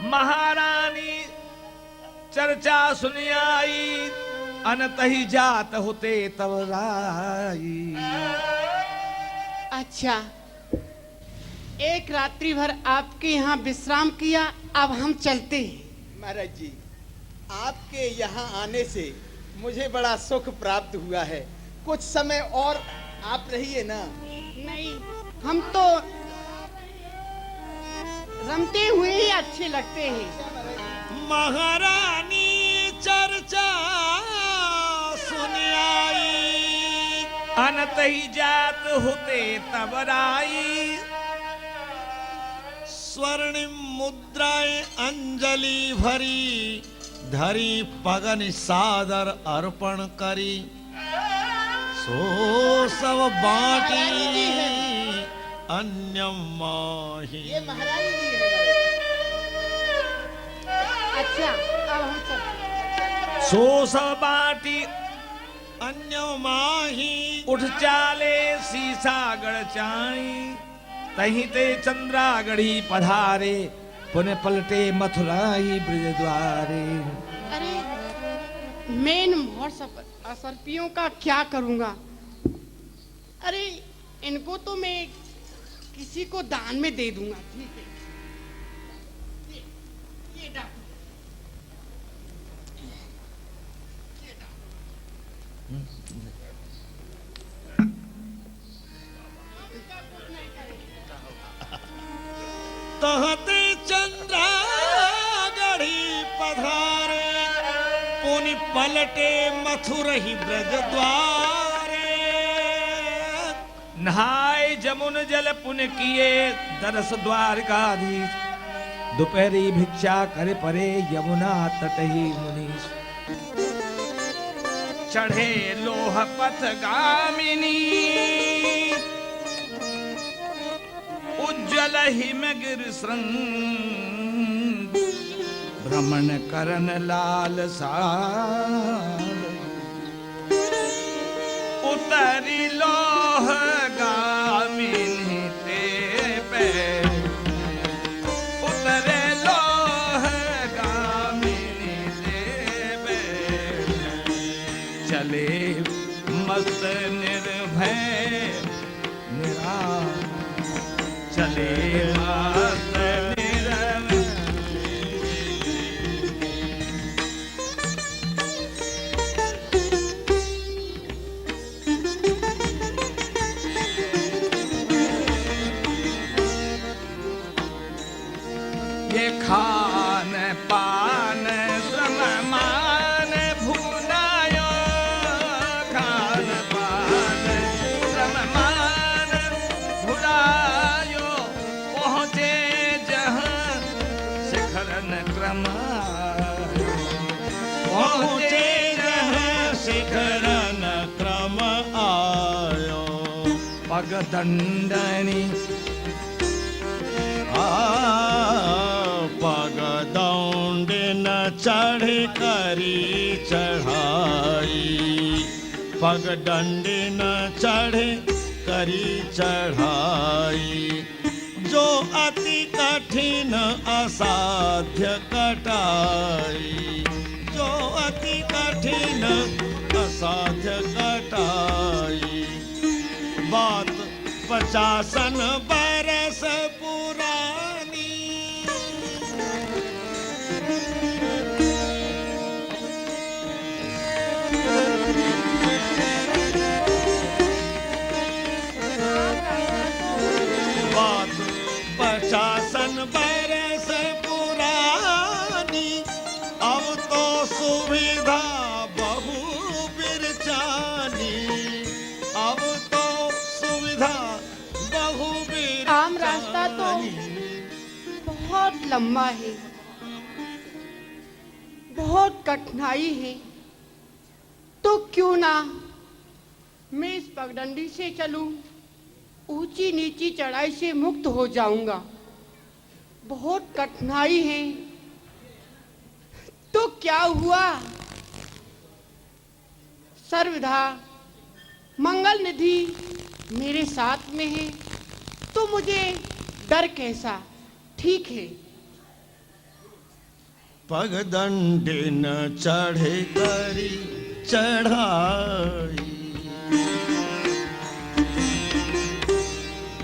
महारानी चर्चा सुनी आई, अनत ही जात होते तब राई। अच्छा, एक रात्रि भर आपके यहाँ विश्राम किया, अब हम चलते हैं। महाराज जी, आपके यहाँ आने से मुझे बड़ा सुख प्राप्त हुआ है। कुछ समय और आप रहिए ना। नहीं, हम तो रमते हुए ही अच्छे लगते हैं। महारानी चर्चा सुनी आई, अनत ही जात होते तब राई। स्वर्णिम मुद्राएं अंजलि भरी, धरी पगन सादर अर्पण करी। सो सब बाटी अन्यम माही। ये महारानी जी है। अच्छा, अब हम चलते। सो सब बाटी अन्य माही, उठ चाले सीसा गढ़ चाई। तही ते चंद्रागढ़ी पधारे, पुनः पलटे मथुराई ब्रज द्वारे। अरे, मैं इन मोर असर्पियों का क्या करूंगा? अरे, इनको तो मैं किसी को दान में दे दूंगा। ठीक है, ये डाकू। तहते चंद्रागढ़ी पधारे, पुनि पलटे मथुरहि ब्रज द्वारे। नहाय जमुन जल पुन किए, दरस द्वारकाधीश। दोपहरी भिक्षा करे परे, यमुना तटही मुनीश। चढ़े लोह पथ गामिनी, उज्ज्वल हिमगिर श्रृंग। भ्रमण करन लाल साल, उतरी लोह गामिनी ते पे। उतरे लोह गामिनी ते पे, चले मस्त निर्भय निराल। चले मस्त निर्भय। ये खान पान श्रम मान भुनायो। खान पान श्रम मान भुलायो, पहुँचे जहाँ शिखरन क्रम। पहुँचे जहाँ शिखरन क्रम आयो। पग दंडनी पग दौंड न चढ़ करी चढ़ाई। पग दंड न चढ़ करी चढ़ाई। जो अति कठिन असाध्य कटाई। जो अति कठिन असाध्य कटाई। बात 50 बरस पुरानी। बात 50 बरस पुरानी। अब तो सुविधा बहु बिरचानी। अब तो सुविधा बहु बिरचानी। आम रास्ता तो बहुत लंबा है, बहुत कठिनाई है। तो क्यों ना मैं इस पगडंडी से चलूं, ऊंची नीची चढ़ाई से मुक्त हो जाऊंगा। बहुत कठिनाई है तो क्या हुआ, सर्वदा मंगल निधि मेरे साथ में है, तो मुझे डर कैसा। ठीक है, पगदंडी न चढ़े करी चढ़ाई,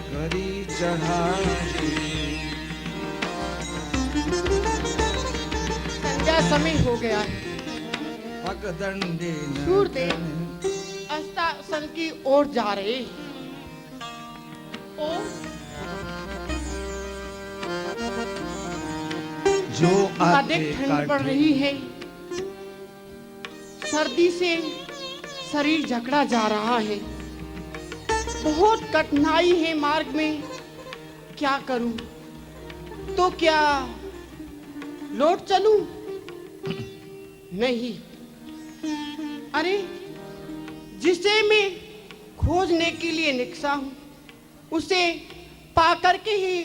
करी चढ़ाई। संध्या समय हो गया है। पगदंडी न सूर्यदेव अस्तासन की ओर जा रहे हैं। और जो अधिक ठंड पड़ रही है, सर्दी से शरीर जकड़ा जा रहा है, बहुत कठिनाई है मार्ग में। क्या करूं? तो क्या लौट चलूं? नहीं, अरे जिसे मैं खोजने के लिए निकसा हूं, उसे पाकर के ही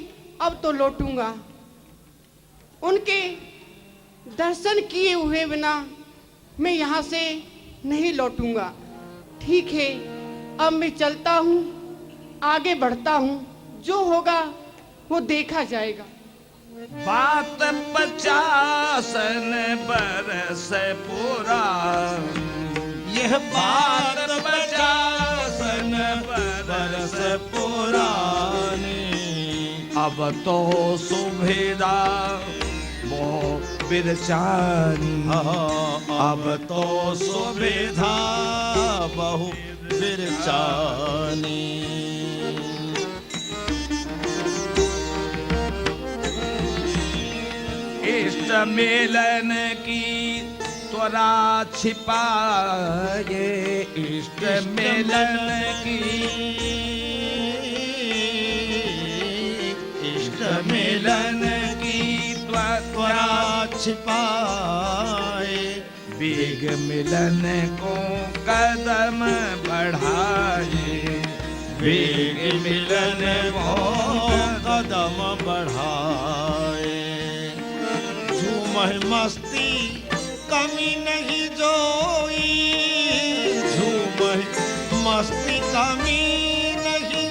अब तो लौटूंगा। उनके दर्शन किए हुए बिना मैं यहाँ से नहीं लौटूंगा। ठीक है, अब मैं चलता हूँ, आगे बढ़ता हूँ, जो होगा वो देखा जाएगा। बात 50 बरस पुरानी, यह बात 50 बरस पुरानी, अब तो सुविधा वो बिरचानी। अब तो सुविधा बहु बिरचानी। इष्ट मिलन की त्वरा छिपाए, इष्ट मिलन की, इष्ट मिलन की त्वरा छिपाए, वेग मिलन को कदम बढ़ाए, वेग मिलन को कदम बढ़ाए। झूमह मस्ती कमी नहीं जोई, झूमह मस्ती कमी नहीं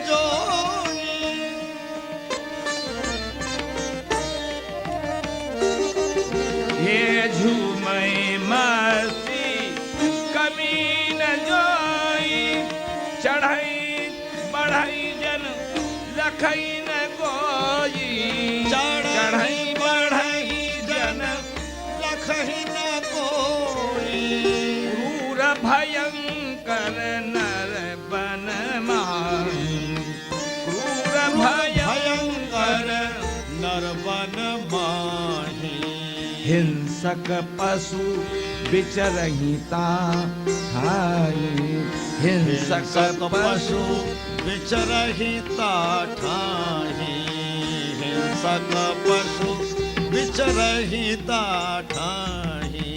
जोई। ये झूमई मस्ती कमी न जोई, चढ़ई बढ़ई जन लखई न गोई, चढ़ई बढ़ई जन लखही न कोई। क्रूर भयंकर नर बन माही, क्रूर भयंकर नरवन माही। हिंसक पशु विचरहिता ठाई, हिंसक पशु विचरहिता ठाही, हिंसक पशु विचरहिता ठाही।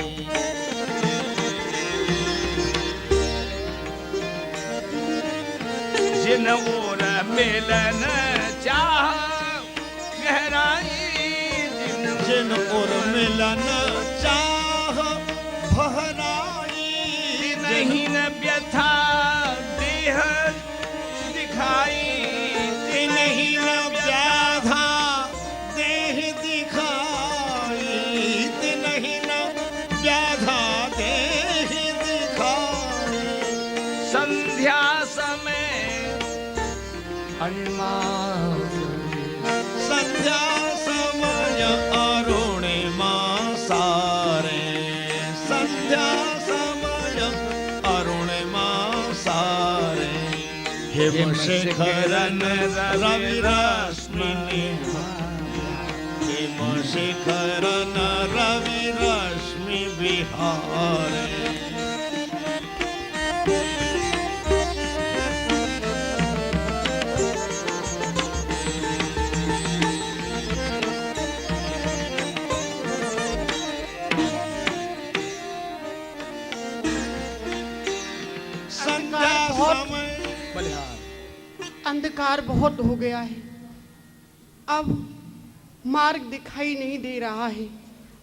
जिन ओर मिलन चाह गहराई, जिन ओर मिलन चाह भहराई। नहीं न व्यथा देह दिखाई, नहीं न व्याधा देह दिखाई, नहीं न व्याधा देह दिखाई। संध्या समय अनिमास, संध्या समय अरुणिमा सारे, संध्या समय अरुणिमा सारे। हिम शिखरन रवि रश्मि, हिम शिखरन रवि रश्मि विहारे। संध्या समय अंधकार बहुत हो गया है, अब मार्ग दिखाई नहीं दे रहा है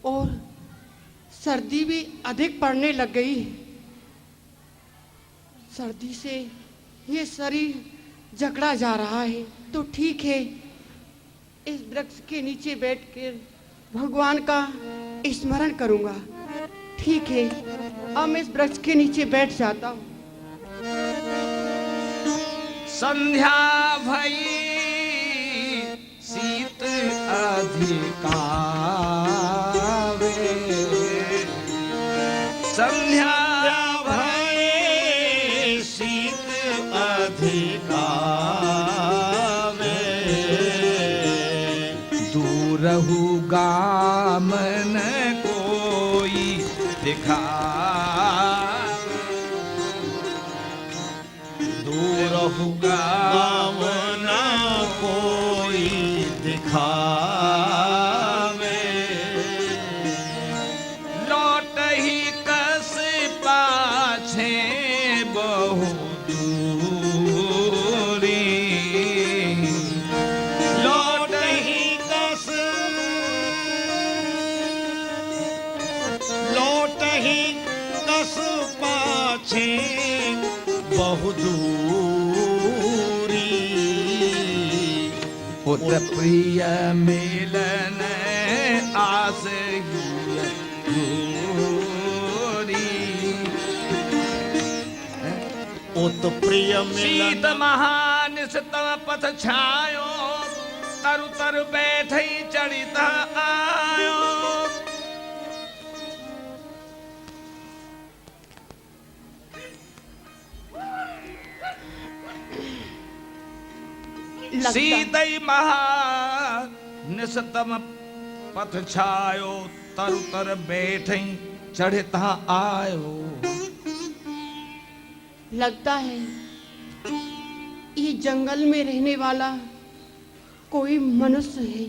और सर्दी भी अधिक पड़ने लग गई है। सर्दी से ये शरीर जकड़ा जा रहा है। तो ठीक है, इस वृक्ष के नीचे बैठकर भगवान का स्मरण करूंगा। ठीक है, अब मैं इस वृक्ष के नीचे बैठ जाता हूँ। संध्या भई शीत अधिकावे, संध्या भय शीत अधिकावे, दूरहु गामन कोई दिखा, दूरहु गामना कोई दिखावे, लौटहि कस पाछे बहु दूरी, लौटहि कस, लौटहि कस पाछे बहु दूरी, पुत्र प्रिय मिलन आस दूरी, उत प्रिय शीत मिलन महानिश तव पथ छायो, तरु तरु बैठई चढ़ित आयो। सीतई महानिश तव पथ छायो, तरु तर बैठई चढ़ित आयो। लगता है ये जंगल में रहने वाला कोई मनुष्य है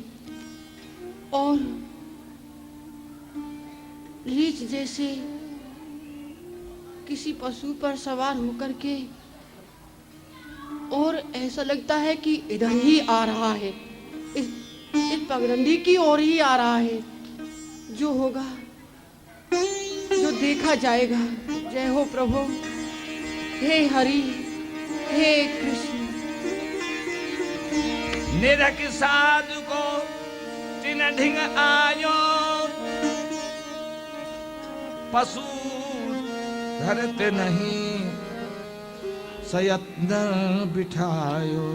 और रीछ जैसे किसी पशु पर सवार होकर के, और ऐसा लगता है कि इधर ही आ रहा है, इस पगडंडी की ओर ही आ रहा है। जो होगा जो देखा जाएगा। जय हो प्रभु। हे हरि, हे कृष्ण। निरख साधु को तिन ढिंग आयो, पशु धरते नहीं सयत्न बिठायो।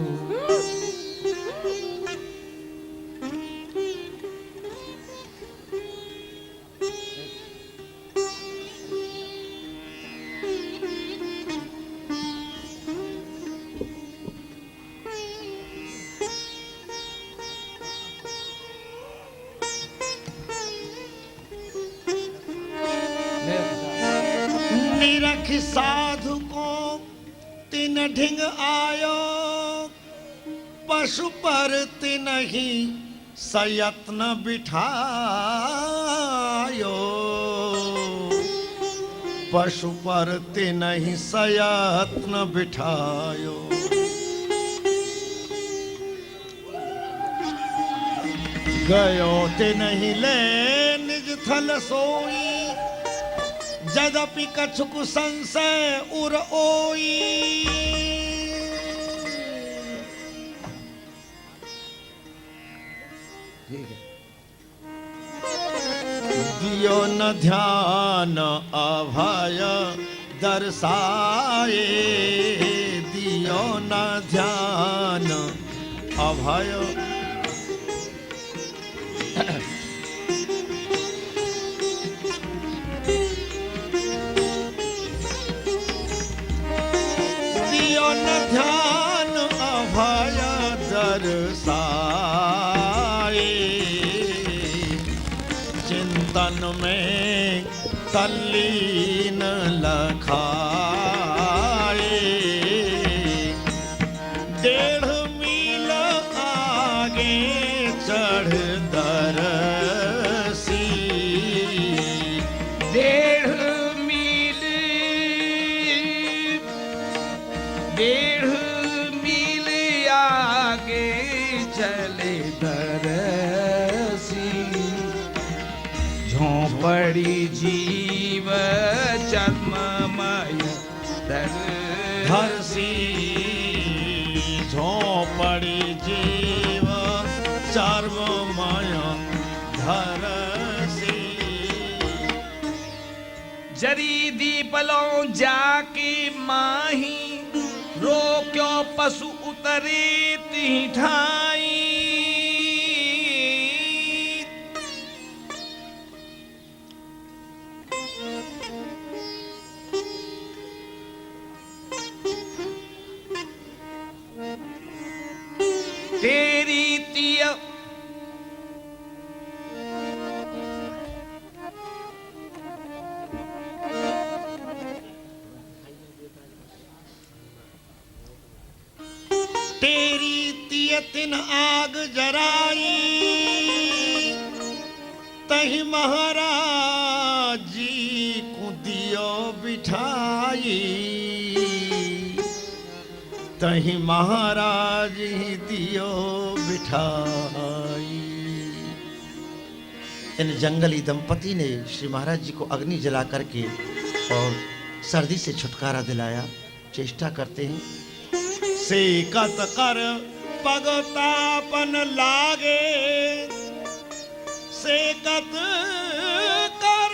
निरख साधु को तिन ढिंग आयो, पशु पर तिनहि सयत्न बिठायो, पशु पर तिनहि सयत्न बिठायो। गयो तिनहि ले निज थल सोई, जदपि कछुक संशय उर ओई। दियो न ध्यान अभय दर्शाए, दियो न ध्यान अभय दियो न ध्यान अभय दर्शाए, चिंतन में तल्लीन लखाए। 1.5 मील आगे चढ़ दरसी, 1.5 मील, 1.5 मील आगे चले दरसी। झोंपड़ी जीव चर्ममय धरसी, झोंपड़ी जीव चर्ममय धरसी। जरी दीपलों जाके माही, रोक्यो पशु उतरे ती ठाई। तेरी तिय तेरी तियतिन आग जराई, तही महाराज जी को दियो बिठाई, तही महाराज ही दियो बिठाई। इन जंगली दंपति ने श्री महाराज जी को अग्नि जला करके और सर्दी से छुटकारा दिलाया। चेष्टा करते हैं। सेकत कर पगतापन लागे, सेकत कर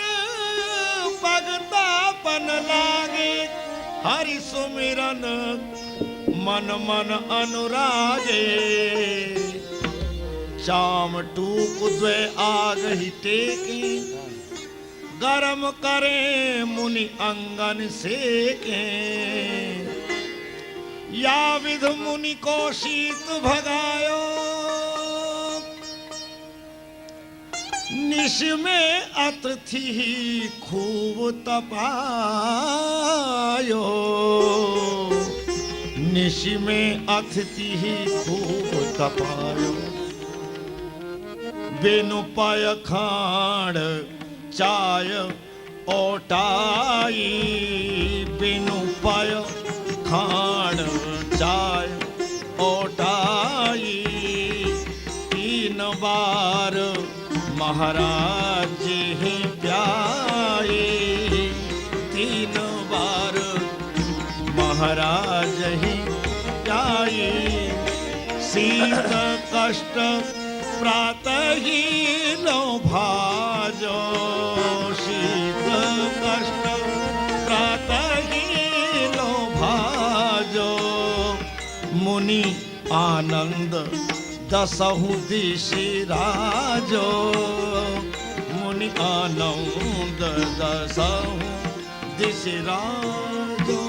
पगतापन लागे, हरि सुमिरन मन मन अनुरागे। चाम टूक द्वे आग ही टेकी, गरम करे मुनि अंगन सेके। या विध मुनि को शीत भगायो, निश में अतिथि खूब तपायो। निश में अतिथि खूब तपायो, बेनु पाय खाड़ चाय ओटाई। बेनु पाय खाड़ चाय ओटाई। 3 बार महाराज ही प्याए, 3 बार महाराज ही प्याए। शीत कष्ट प्रातः ही लो भाजो, शीत कष्ट प्रातः ही लो भाजो। मुनि आनंद दसहु दिशि राजो, मुनि आनंद दसहु दिशि राजो।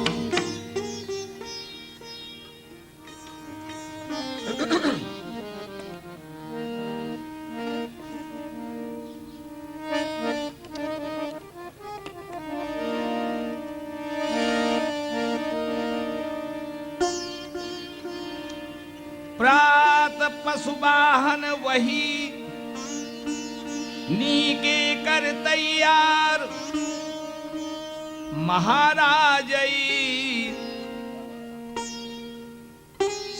प्रात पशुवाहन वही, नीके कर तैयार महाराजई।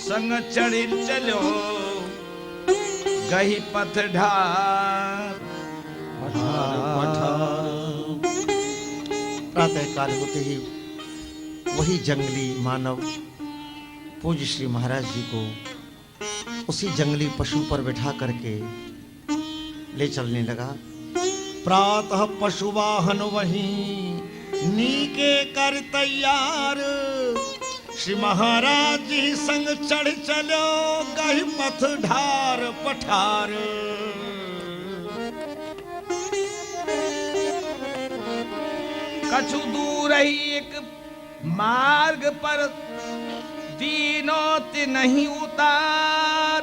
संग चढ़ चलो गही पथ ढार। प्रातः काल होते ही वही जंगली मानव पूज्य श्री महाराज जी को उसी जंगली पशु पर बैठा करके ले चलने लगा। प्रातः पशुवाहन वही, नीके कर तैयार। श्री महाराज जी संग चढ़ चलो गही पथ ढार पठार। कछु दूर ही एक मार्ग पर, दीनों ते नहीं उतार।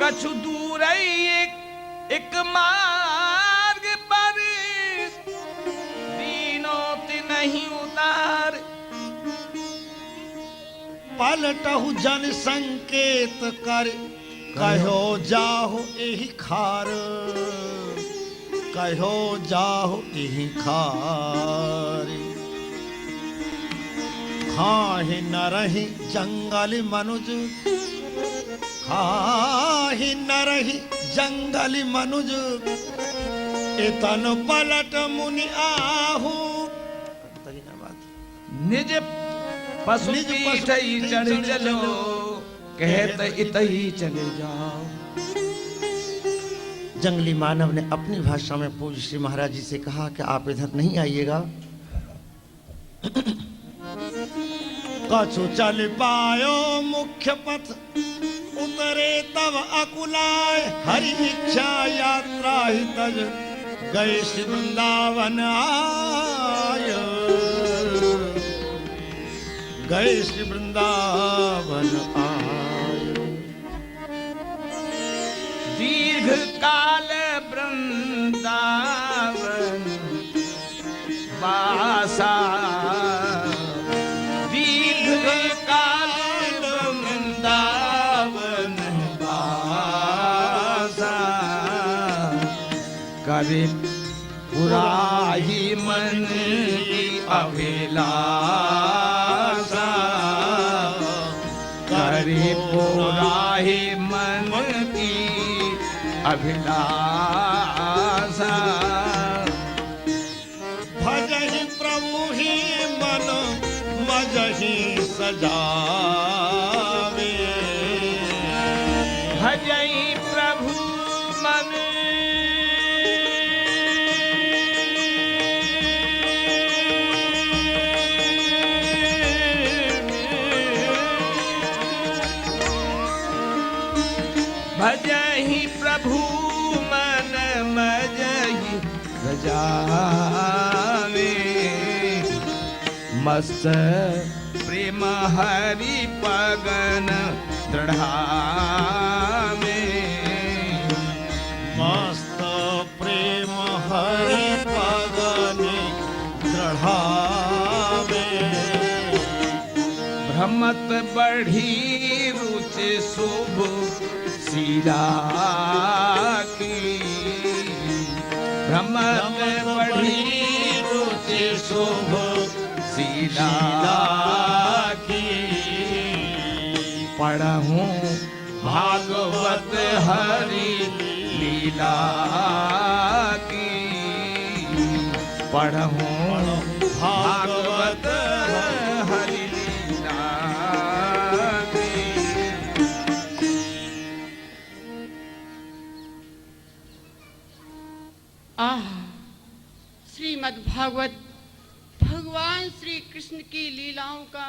कछु दूर ही एक मार्ग पर, दीनों ते नहीं उतार। पलटहु जन संकेत कर, कहो जाहो एहि खार। कहो जाहो एहि खार। खाहि न रही जंगल मनुज, खाहि न रही जंगल मनुज। इतन पलट मुनि आहू, निज पशु पीठ ही चढ़ चलो, कहत इतही चले जाओ। जंगली मानव ने अपनी भाषा में पूज्य श्री महाराज जी से कहा कि आप इधर नहीं आइएगा। कछु चल पायो मुख्य पथ, उतरे तब अकुलाय, हरि इच्छा यात्रा ही तज, गए श्री वृंदावन आयो, गए श्री वृंदावन आयो। दीर्घ काल वृंदावन वासा, दीर्घ काल वृंदावन वासा, करे पुराही मन की अभिलाषा, करे पुराही मन की अभिलाषा। भजहि प्रभु ही मन मजहि सजावे, भजई प्रभु मन भजहि प्रभु मन मजहि गजावे, मस्त प्रेम हरि पगन दृढ़ावे, मस्त प्रेम हरि पगनि दृढ़ावे। भ्रमत बढ़ी रुचि शुभ सीरा की, भ्रमत बढ़ी रुचि शुभ सीरा की, पढ़ूं भागवत हरि लीला की, पढ़ूं भागवत हरि लीला की। आह, श्रीमद् भागवत भगवान श्री कृष्ण की लीलाओं का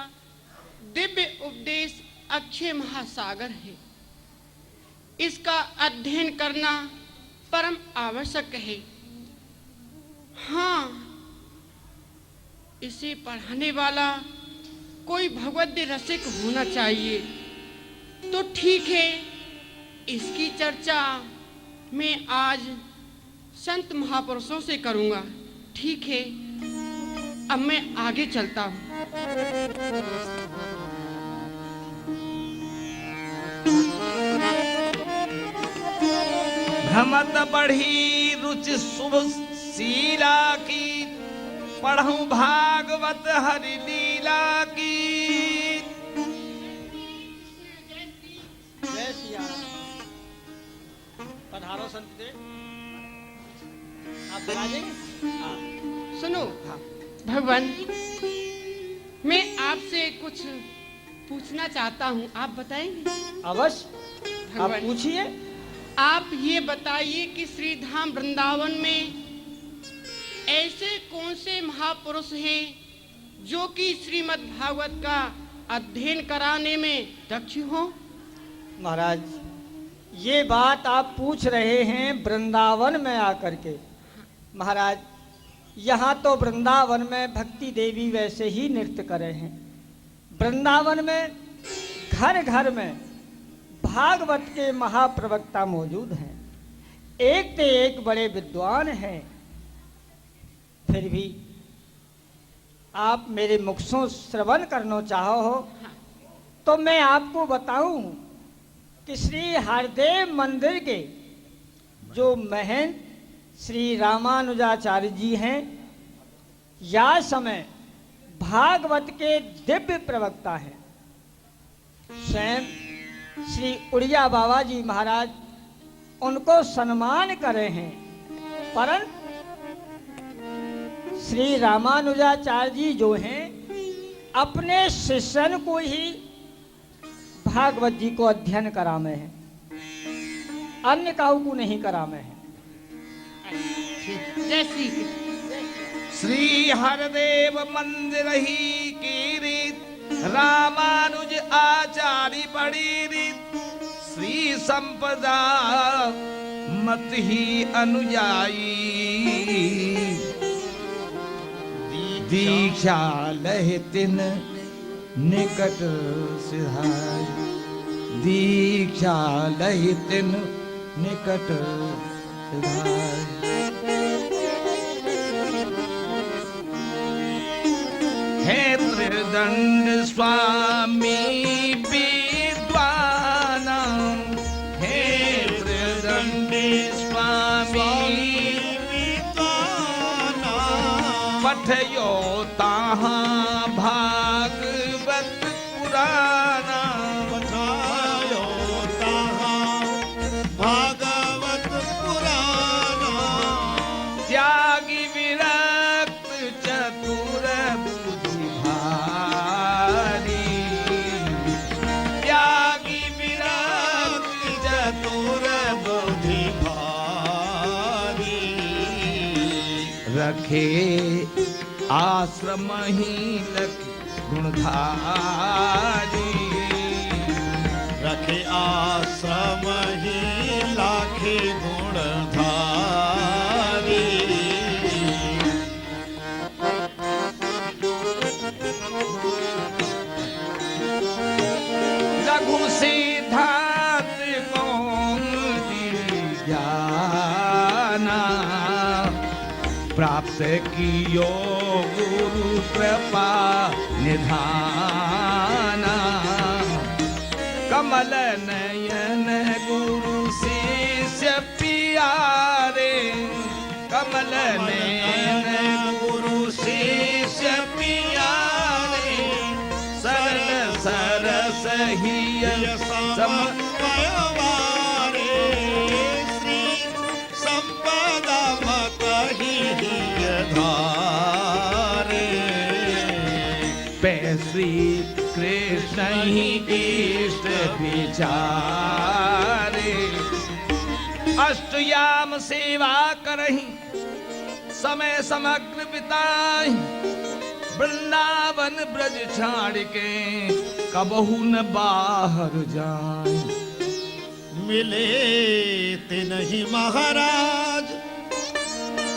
दिव्य उपदेश अक्षय महासागर है। इसका अध्ययन करना परम आवश्यक है। हाँ, इसे पढ़ाने वाला कोई भगवद्य रसिक होना चाहिए। तो ठीक है, इसकी चर्चा मैं आज संत महापुरुषों से करूंगा। ठीक है, अब मैं आगे चलता हूँ। भ्रमत बढ़ी रुचि शुभ सीला की, पढ़ूं भागवत हरि लीला की। जय सिया राम। पधारो संत देव, आप बराजेंगे? सुनो भगवान, मैं आपसे कुछ पूछना चाहता हूँ, आप बताएंगे? अवश्य, आप भगवान, पूछिए। आप ये बताइए कि श्री धाम वृंदावन में ऐसे कौन से महापुरुष हैं जो कि श्रीमद् भागवत का अध्ययन कराने में दक्ष हो? महाराज, ये बात आप पूछ रहे हैं वृंदावन में आकर के। महाराज, यहाँ तो वृंदावन में भक्ति देवी वैसे ही नृत्य कर रहे हैं। वृंदावन में घर घर में भागवत के महाप्रवक्ता मौजूद हैं, एक से एक बड़े विद्वान हैं। फिर भी आप मेरे मुख से श्रवण करना चाहो हो तो मैं आपको बताऊं कि श्री हरदेव मंदिर के जो महंत श्री रामानुजाचार्य जी हैं, या समय भागवत के दिव्य प्रवक्ता हैं। स्वयं श्री उड़िया बाबा जी महाराज उनको सम्मान कर रहे हैं, परंतु श्री रामानुजाचार्य जी जो हैं अपने शिष्यन को ही भागवत जी को अध्ययन करामे हैं, अन्य काऊ को नहीं करामे हैं। जय श्री कृष्ण। श्री हरदेव मंदिर ही की रीत, रामानुज आचार्य बड़ी रीत, श्री संपदा मत ही अनुयायी, दीक्षा लहे तिन निकट सिधाई, दीक्षा लहे तिन निकट सिधाई। हे त्रिदंड स्वामी विद्वाना, हे त्रिदंड स्वामी विद्वाना, पठयो ताहाँ भागवत पुराना, पठायो ताहाँ भागवत पुराना, त्यागी विरक्त चतुर बुद्धि भारी, त्यागी विरक्त चतुर बुद्धि भारी, रखे आश्रम ही लख गुणधारी, रखे आश्रम ही लाखे गुणधारी। रघु सिद्धार्थ कौन ज्ञाना, प्राप्त कियो गुरु कृपा निधाना, कमल नयन गुरु शिष्य प्यारे, कमल नयन गुरु शिष्य प्यारे, सरल सरस हिय सम समन्वयवारे, श्री संपदा मत ही धारे, पे श्री कृष्ण ही इष्ट विचारे, अष्टयाम सेवा करही समय समग्र बिताई, वृंदावन ब्रज छाड़ के कबहू न बाहर जाए। मिले तिनहि महाराज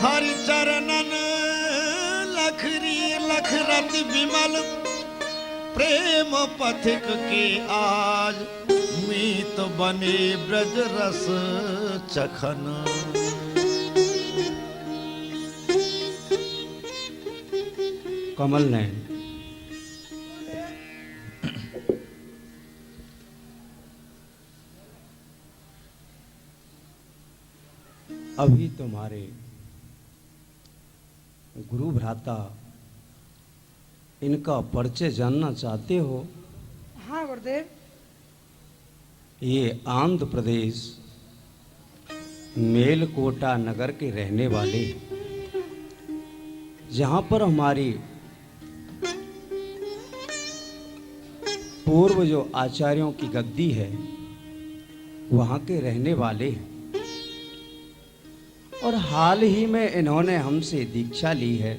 हरि चरणन लखरी लखरत विमल, प्रेम पथिक के आज मीत बने ब्रज रस चखन। कमल नयन, अभी तुम्हारे गुरु भ्राता इनका परिचय जानना चाहते हो? हाँ गुरुदेव। ये आंध्र प्रदेश मेलकोटा नगर के रहने वाले, जहाँ पर हमारी पूर्व जो आचार्यों की गद्दी है वहाँ के रहने वाले हैं, और हाल ही में इन्होंने हमसे दीक्षा ली है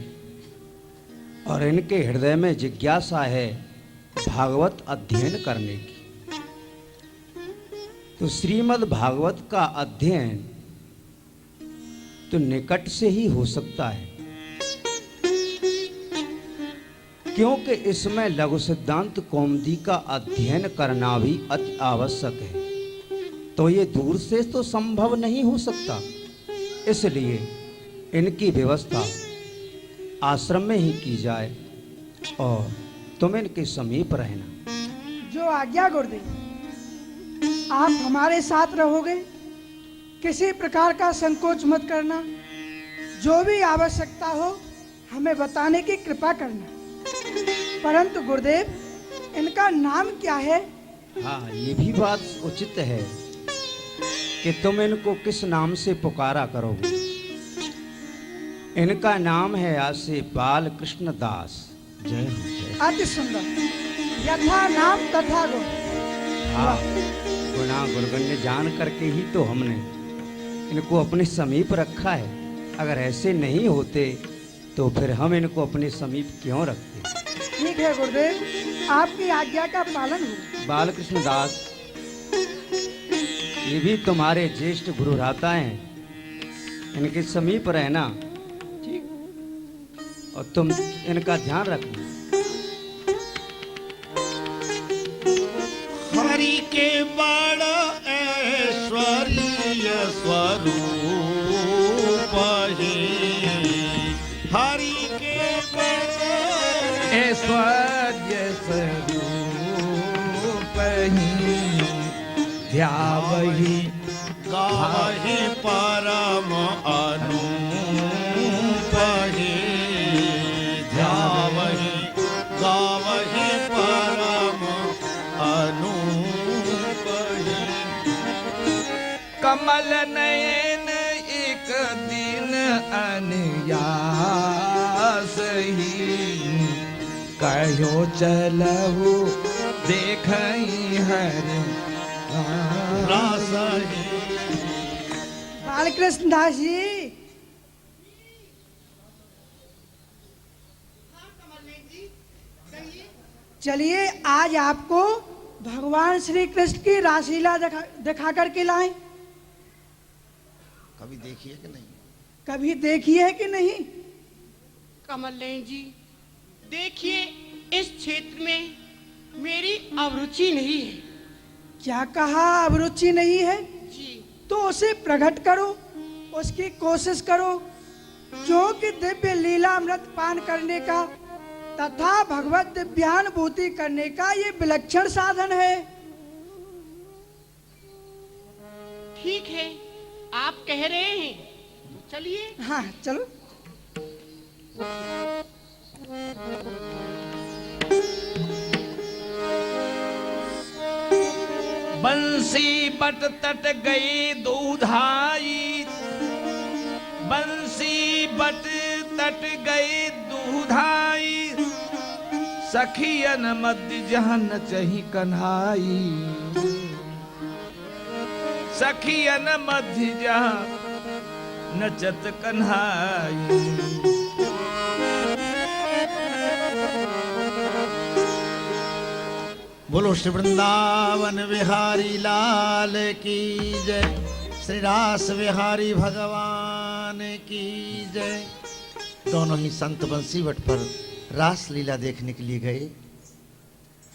और इनके हृदय में जिज्ञासा है भागवत अध्ययन करने की। तो श्रीमद् भागवत का अध्ययन तो निकट से ही हो सकता है, क्योंकि इसमें लघु सिद्धांत कौमुदी का अध्ययन करना भी अति आवश्यक है, तो ये दूर से तो संभव नहीं हो सकता। इसलिए इनकी व्यवस्था आश्रम में ही की जाए और तुम इनके समीप रहना। जो आज्ञा गुरुदेव। आप हमारे साथ रहोगे, किसी प्रकार का संकोच मत करना, जो भी आवश्यकता हो हमें बताने की कृपा करना। परंतु गुरुदेव, इनका नाम क्या है? हाँ, ये भी बात उचित है कि तुम इनको किस नाम से पुकारा करोगे। इनका नाम है आज से बाल कृष्ण दास। जय हो, जय। अति सुंदर, यथा नाम तथा गुण। हाँ, गुणा गुणगण्य जान करके ही तो हमने इनको अपने समीप रखा है। अगर ऐसे नहीं होते तो फिर हम इनको अपने समीप क्यों रखते। ठीक है गुरुदेव, आपकी आज्ञा का पालन हो। बालकृष्ण दास, ये भी तुम्हारे ज्येष्ठ गुरु भ्राता हैं, इनके समीप रहना ठीक, और तुम इनका ध्यान रखना। हरि के बड़ा ऐश्वर्य स्वरूप है, हरि के बड़ा ऐश्वर्य स्वरूप ही ध्यावहि गाहि परम अनूप है, ध्यावहि गावहि परम अनूप है। कमल नयन एक दिन अनयास ही कहो चलहु देखई हर रास है। बालकृष्ण दास जी, चलिए आज आपको भगवान श्री कृष्ण की रासलीला दिखा करके लाएं। कभी देखिए कि नहीं? कभी देखी है कि नहीं? कमल नयन जी, देखिए इस क्षेत्र में मेरी अभिरुचि नहीं है। क्या कहा, अभिरुचि नहीं है? जी तो उसे प्रकट करो, उसकी कोशिश करो, जो कि दिव्य लीलामृत पान करने का तथा भगवत दिव्यानुभूति करने का ये विलक्षण साधन है। ठीक है, आप कह रहे हैं तो चलिए। हाँ चलो। बंसी बट तट गई दूधाई, बंसी बट तट गई दूधाई, सखियन मध्य जहाँ नचही कन्हाई, सखियन मध्य जहाँ नचत कन्हाई। बोलो श्री वृंदावन बिहारी लाल की जय, श्री रास बिहारी भगवान की जय। दोनों ही संत बंसीवट पर रास लीला देखने के लिए गए।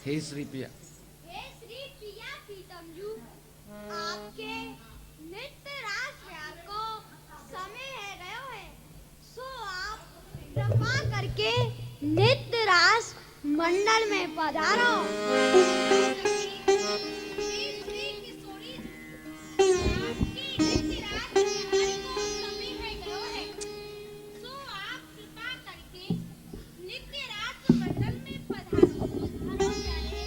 हे श्री प्रिया, हे श्री प्रिया प्रीतमजू, आपके नित्य रास विहार को समय है गयो है, सो आप कृपा करके नित्य रास मंडल में पधारो। श्री श्री किशोरी आपकी नित्य रास विहार को समय है गयो है, सो आप कृपा करके नित्य रास मंडल में पधारो प्यारे।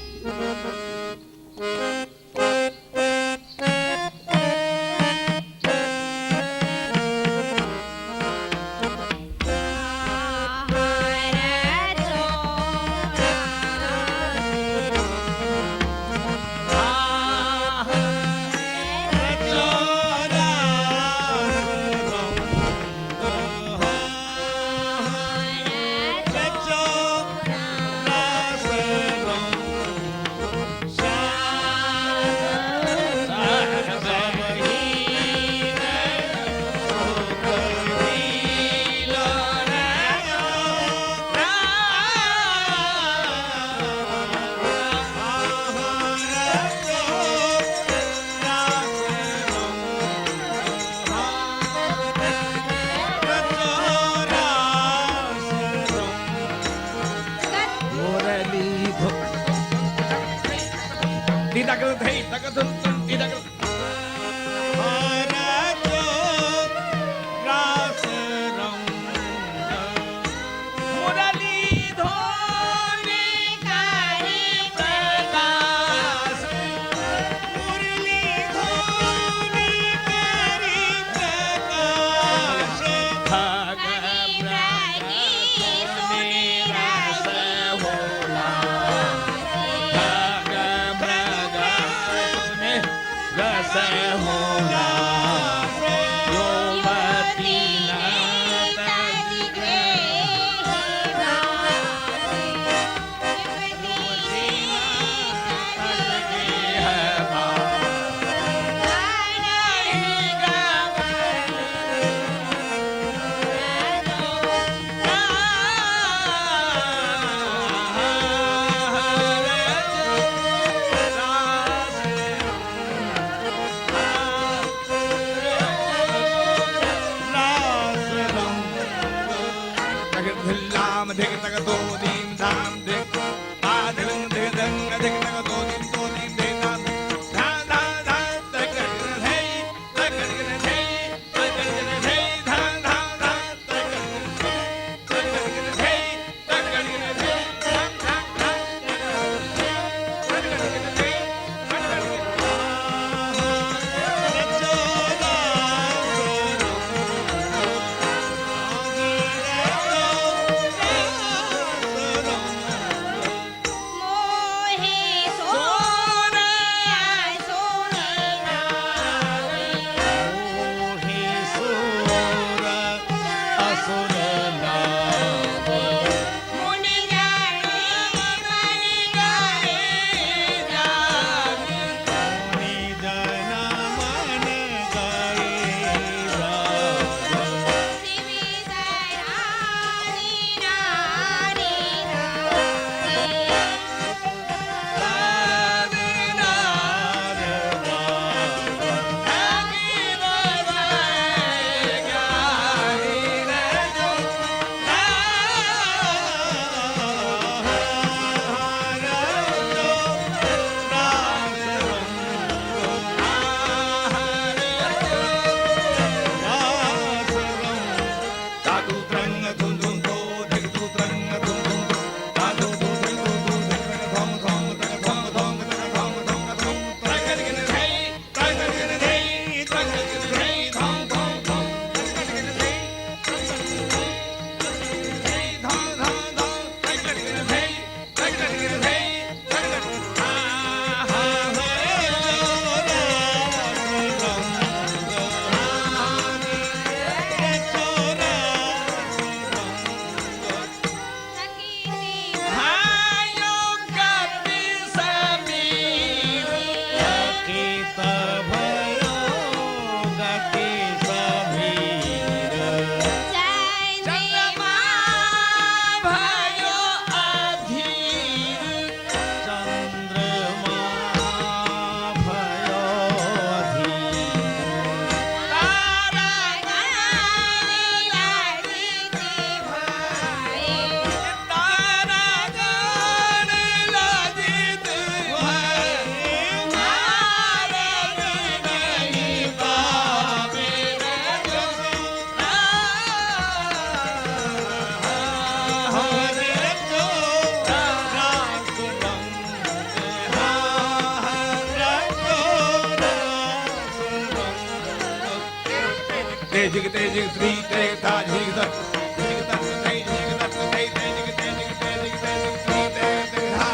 Jig three, take that, jig that, jig that, hey, jig that, hey, jig that, jig that, jig that, three, take ha.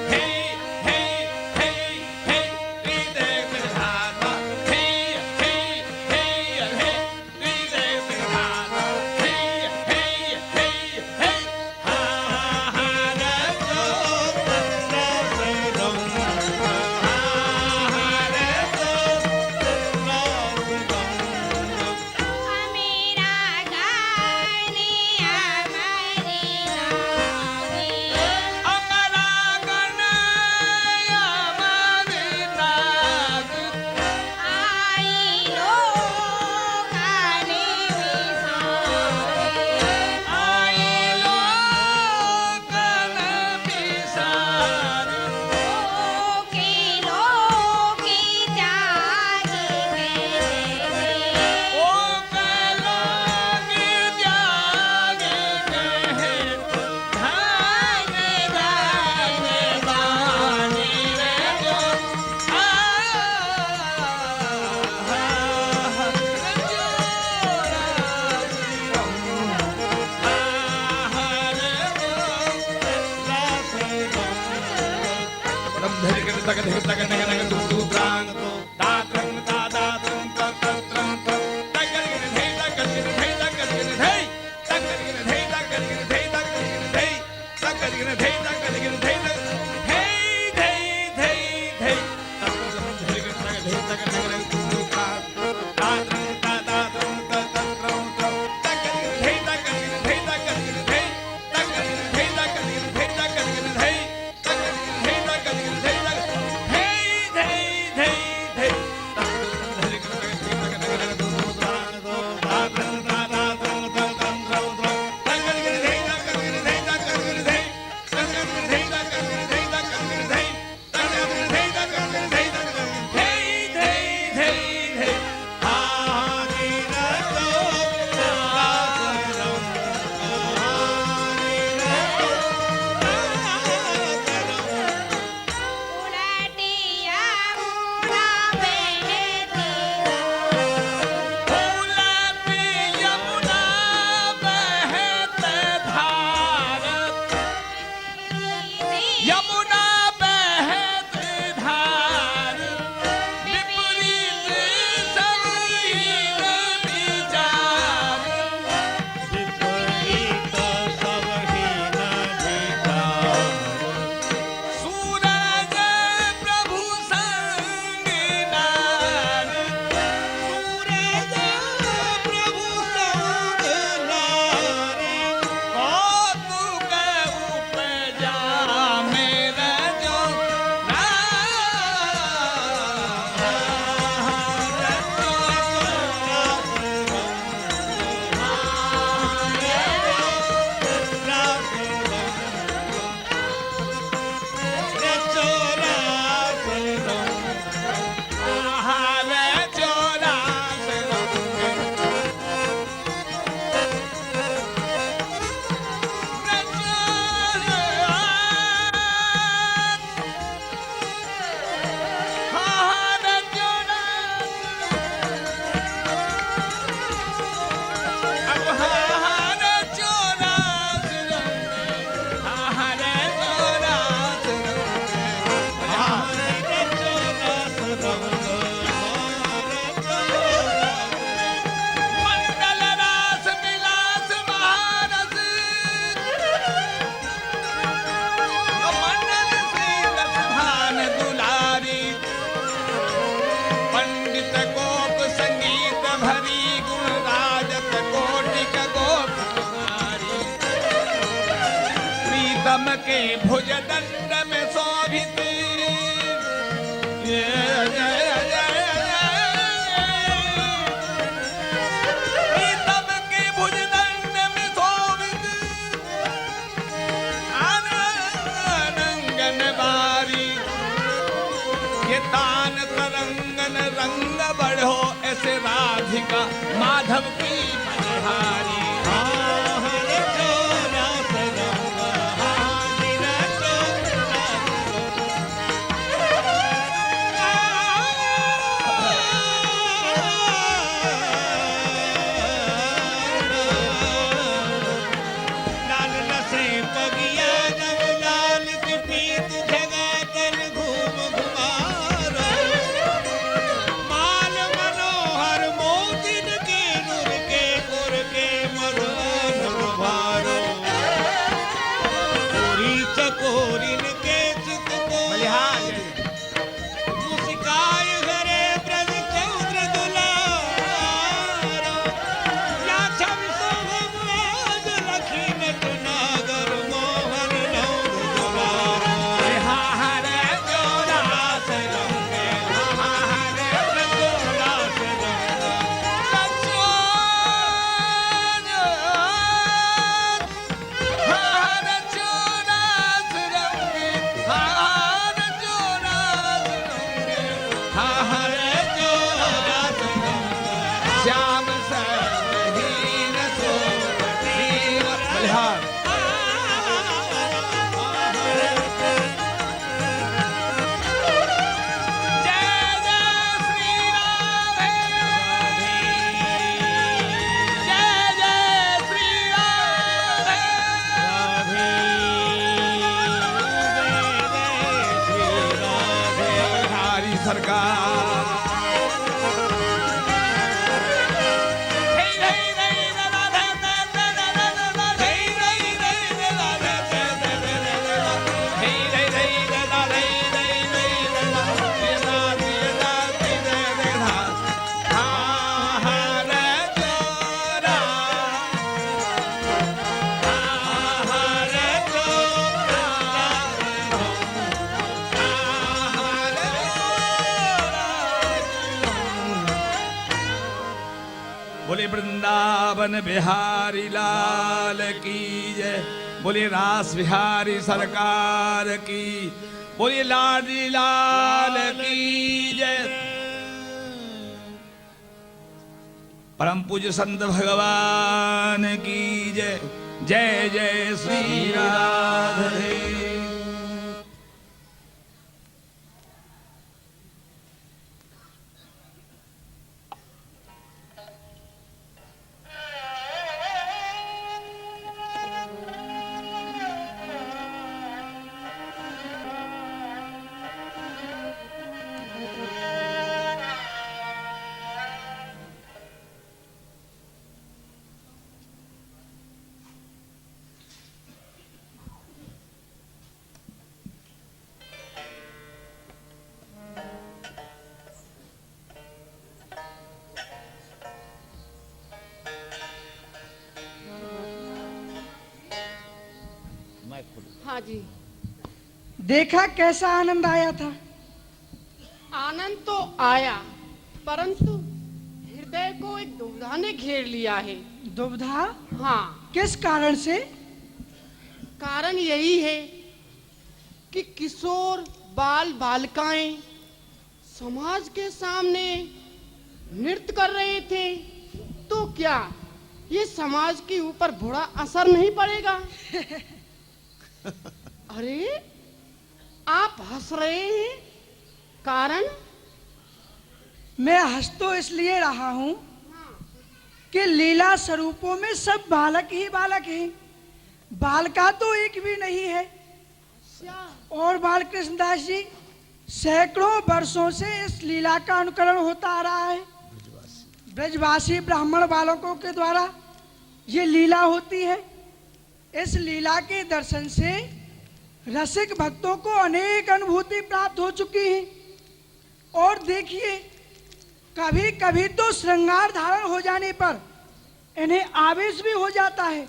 Hey, hey, hey, hey, three, take ha. Hey, hey, hey, hey, three, take ha. Hey, hey, hey, hey, ha, ha, let's go. Hey, तम के भुज दंड में शोभित तम के भुज दंड में शोभित आनंगन बारी ये तान तरंगन रंग बढ़ो ऐसे राधिका माधव की मनहारी बोले वृंदावन बिहारी लाल की जय, बोले रास बिहारी सरकार की, बोले लाडी लाल की जय। परम पूज्य संत भगवान की जय। जय जय श्री राधे। हाँ जी। देखा कैसा आनंद आया था? आनंद तो आया, परंतु हृदय को एक दुविधा ने घेर लिया है। दुविधा? हाँ। किस कारण से? कारण यही है कि किशोर बाल बालिकाएं समाज के सामने नृत्य कर रहे थे, तो क्या ये समाज के ऊपर बुरा असर नहीं पड़ेगा? अरे आप हंस रहे हैं, कारण? मैं हंस तो इसलिए रहा हूं कि लीला स्वरूपों में सब बालक ही बालक हैं, बालिका तो एक भी नहीं है। और बाल कृष्णदास जी सैकड़ों वर्षों से इस लीला का अनुकरण होता आ रहा है। ब्रजवासी ब्राह्मण बालकों के द्वारा ये लीला होती है। इस लीला के दर्शन से रसिक भक्तों को अनेक अनुभूति प्राप्त हो चुकी है। और देखिए, कभी कभी तो श्रृंगार धारण हो जाने पर इन्हें आवेश भी हो जाता है।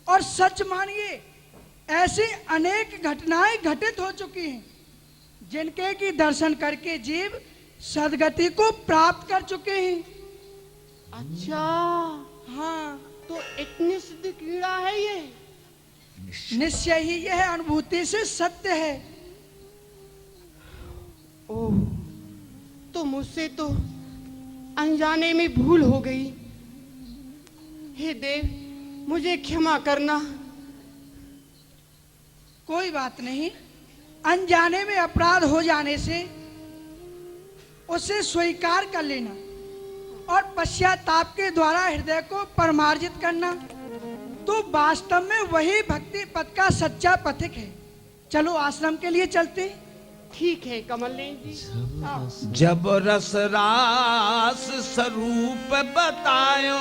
और सच मानिए, ऐसी अनेक घटनाएं घटित हो चुकी हैं जिनके की दर्शन करके जीव सदगति को प्राप्त कर चुके हैं। अच्छा, हाँ, तो इतनी सिद्ध कीड़ा है ये? निश्चय ही यह अनुभूति से सत्य है। ओह, तो मुझसे तो अनजाने में भूल हो गई। हे देव, मुझे क्षमा करना। कोई बात नहीं, अनजाने में अपराध हो जाने से उसे स्वीकार कर लेना और पश्चाताप के द्वारा हृदय को परमार्जित करना, तो वास्तव में वही भक्ति पथ का सच्चा पथिक है। चलो आश्रम के लिए चलते। ठीक है कमलेश जी, आओ। जब रस रास स्वरूप बतायो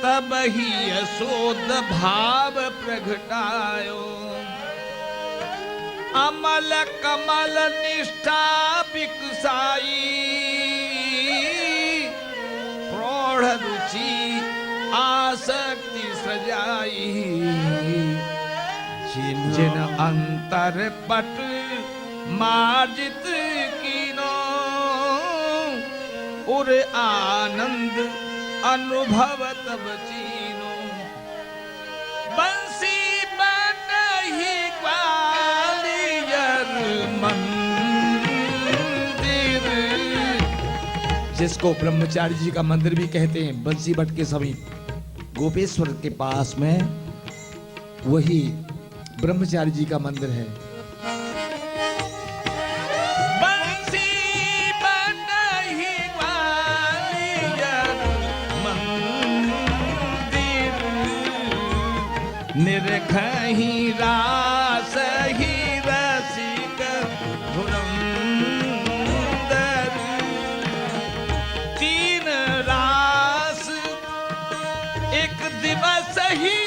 तब ही यशोद भाव प्रगटायो। अमल कमल निष्ठा बिकसाई प्रौढ़ रुचि आसक्ति सजाई। जिन अंतर पट मार्जित कीनो उर आनंद अनुभव तब चीनो। बंसी बन ही ग्वालियर मंदिर, जिसको ब्रह्मचारी जी का मंदिर भी कहते हैं, बंसी भट्ट के समीप गोपेश्वर के पास में वही ब्रह्मचारी जी का मंदिर है। बंसी बन ही ग्वालियर मंदिर, निरखहि रास ही रसिक धुरंधर। तीन रास एक दिवस ही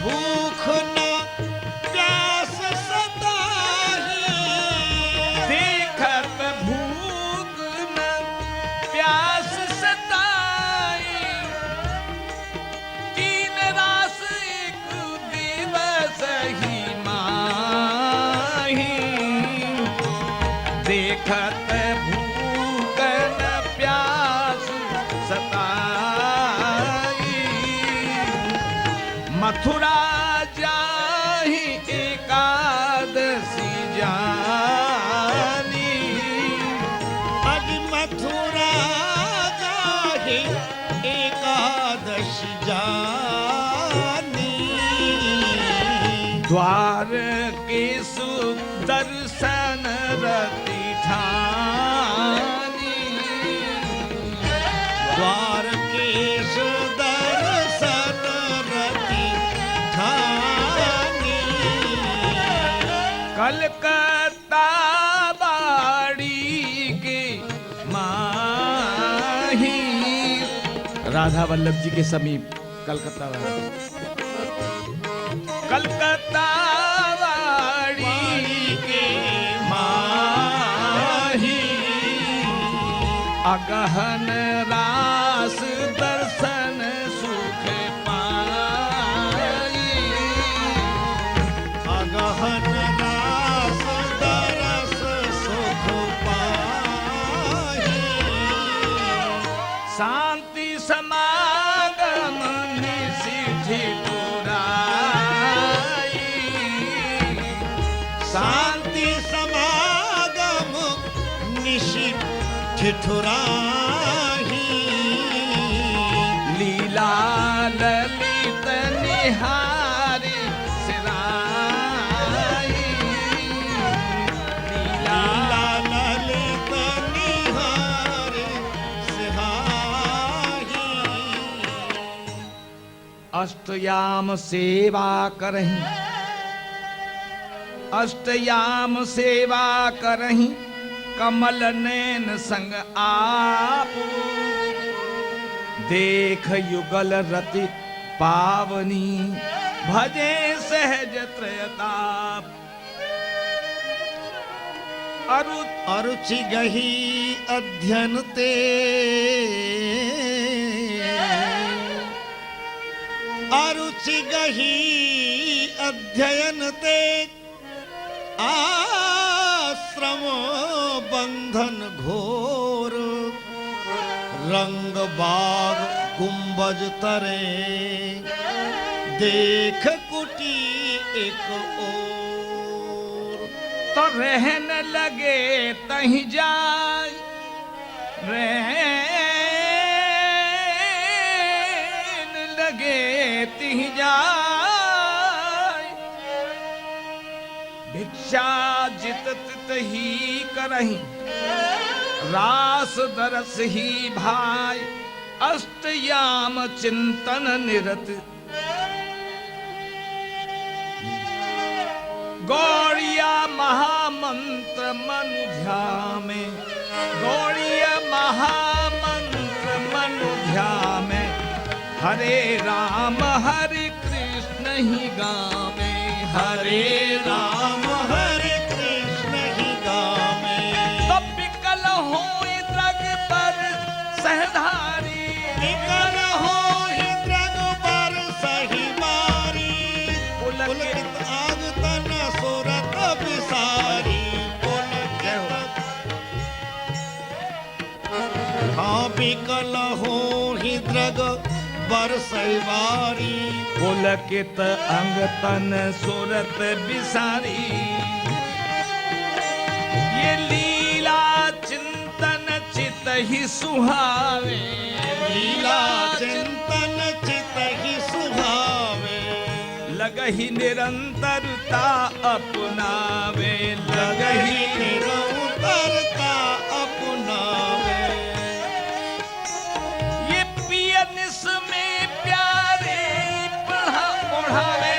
भूख न प्यास सताही। देखत भूख न प्यास सताई। तीन रास एक दिवस ही माही। देखत भूख न प्यास सताई। मथुरा जाहि एकादशी जानी। अज मथुरा जाहि एकादशी जानी। द्वार के सुदर्शन रति ठानी। द्वार के सुदर्शन रति ठानी। कलकत्ता बाड़ी के माही। राधा वल्लभ जी के समीप कलकत्ता वाला। कलकत्ता बाड़ी के माही। अगहन रास दर्शन सुख पाई। अगहन रास दरस सुख पाई। शांति समागम निशिथि पुराई। शांति समागम निशिथि ठुराही। लीला ललित निहारी सिराई। लीला ललित निहारी सिराई। अष्टयाम सेवा करहीं। अष्टयाम सेवा करहीं। कमल नैन संग आप। देख युगल रति पावनी। भजे सहज त्रयताप। अरुचि गही अध्ययन ते अरुचि गही अध्ययन ते आश्रम बंधन घोर रंग बाग गुंबज तरे देख कुटी एक ओर। तो रहन लगे तहीं जाय रहन लगे तहीं जाय भिक्षा जित तित ही करहीं रास दरस ही भाई अष्टयाम चिंतन निरत गौड़िया महामंत्र मनु ध्यामे गौड़िया महामंत्र मनु ध्यामे हरे राम हरे कृष्ण ही गावे हरे राम हरे कृष्ण ही गावे। तो विकल हो द्रग पर सहधारी विकल हो द्रग पर सही मारी पुलकित आग तन सुरत बिसारी पुलकित। हाँ विकल हो द्रग पर सही मारी पुलकित अंग तन सुरत बिसारी ये लीला चिंतन चित ही सुहावे लीला चिंतन चित ही सुहावे लगही निरंतरता अपनावे लगही निरंतरता अपनावे। ये पियनिस में प्यारे पढ़ा ओढ़ावे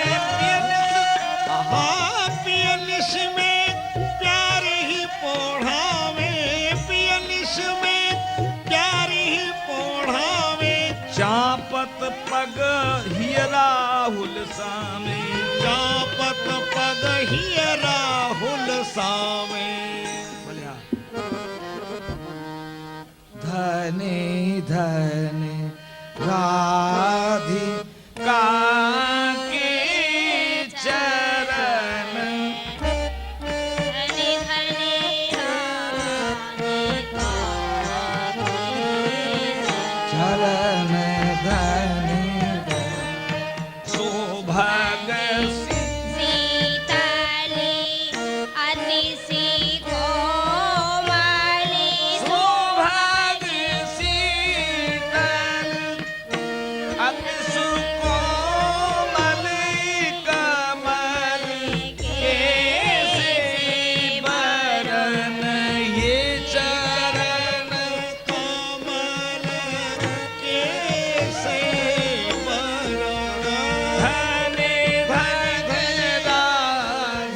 हाँ पियलिश में प्यार ही पोढ़ावे पियलिश में प्यार ही पोढ़ावे। चापत पग हिय राहुल सामे चापत पग ही राहुल सावे। धने धने राधिका के चरण धने धने राधिका चरण धने सौभाग सीताली अतिसी कोमली सौभाग शीतल अति सुकोमल कमल केसे बरन ये चरण कमल कैसे बरन। धने धने राधिका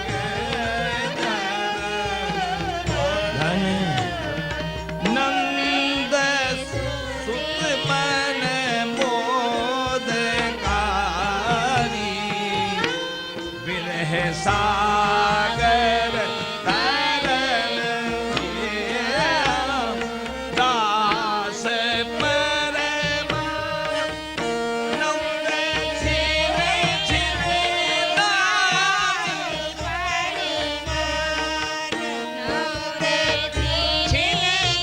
के चरण नंद सुत मन मोदकारी विरह सागर तरन दास परमा नंद छिने